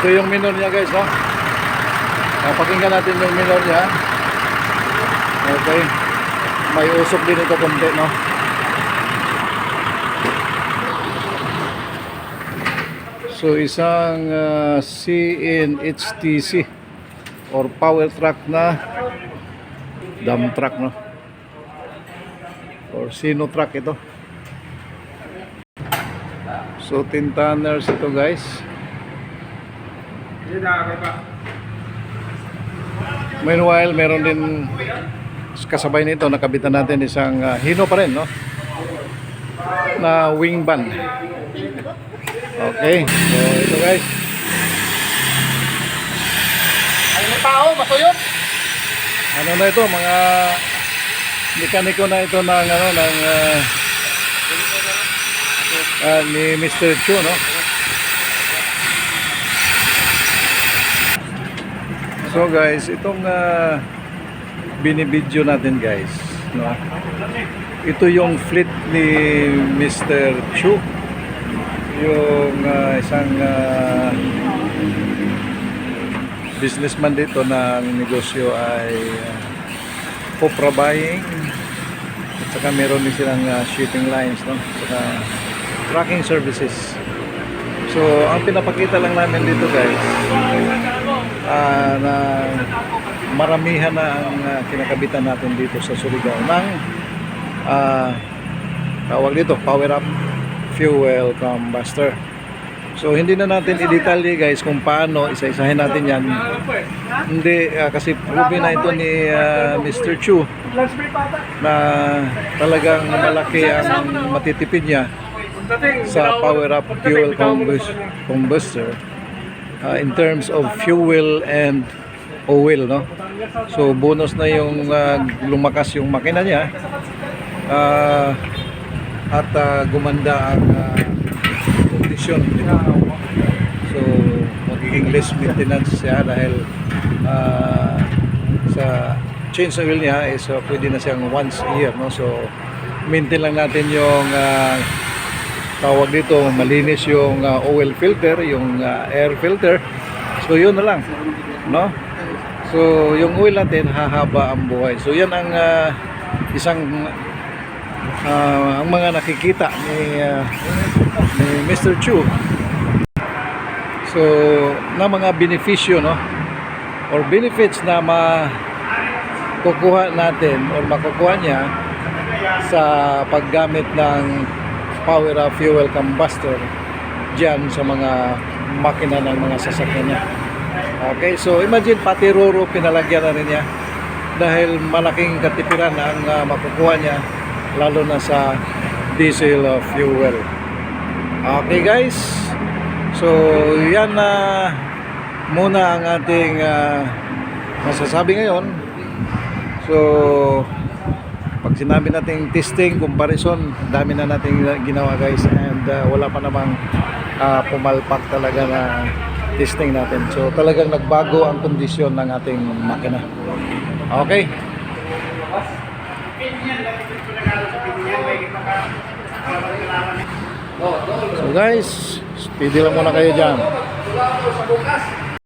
Ito yung minor niya guys, no? Pakinggan natin yung minor niya. Okay. May usok din ito konti, no? So isang CNHTC or power truck na dump truck, no? Or sino truck ito. So 10 tonners ito guys. Meanwhile, meron din kasabay nito, nakabitan natin isang hino pa rin, no? Na wing van. Okay, so ito guys. Ano tao, masuyot? Ano na ito, mga mekaniko na ito ng ano ng ni Mr. Chu, no? So guys, itong binibidyo natin guys, no? Ito yung fleet ni Mr. Chu, yung isang businessman dito na negosyo ay copra buying, at saka meron din silang shipping lines, no? Saka trucking services. So ang pinapakita lang namin dito guys, na maramihan na ang kinakabitan natin dito sa Surigao ng tawag dito, power up fuel combustor. So hindi na natin i-detalye guys kung paano isa-isahin natin yan. Hindi kasi proven na ito ni Mr. Chu na talagang malaki ang matitipid niya sa power up fuel combustor in terms of fuel and oil, no? So bonus na yung lumakas yung makina niya at gumanda ang kondisyon nito. So magiging less maintenance siya dahil sa change oil niya is pwede na siyang once a year, no? So maintain lang natin yung tawag dito, malinis yung oil filter, yung air filter. So yun na lang, no? So yung oil natin hahaba ang buhay. So yan ang isang ang mga nakikita ni Mr. Chu. So na mga benepisyo, no? Or benefits na makukuha natin or makukuha niya sa paggamit ng power up fuel combustor dyan sa mga makina ng mga sasakyan niya. Okay, so imagine pati roro pinalagyan na rin niya dahil malaking katipiran ang makukuha niya lalo na sa diesel fuel. Okay guys, so yan na muna ang ating masasabi ngayon. So pag sinabi nating testing, comparison, dami na nating ginawa guys, and wala pa namang pumalpak talaga na testing natin. So talagang nagbago ang kondisyon ng ating makina. Okay. So guys, speedy lang muna kayo dyan.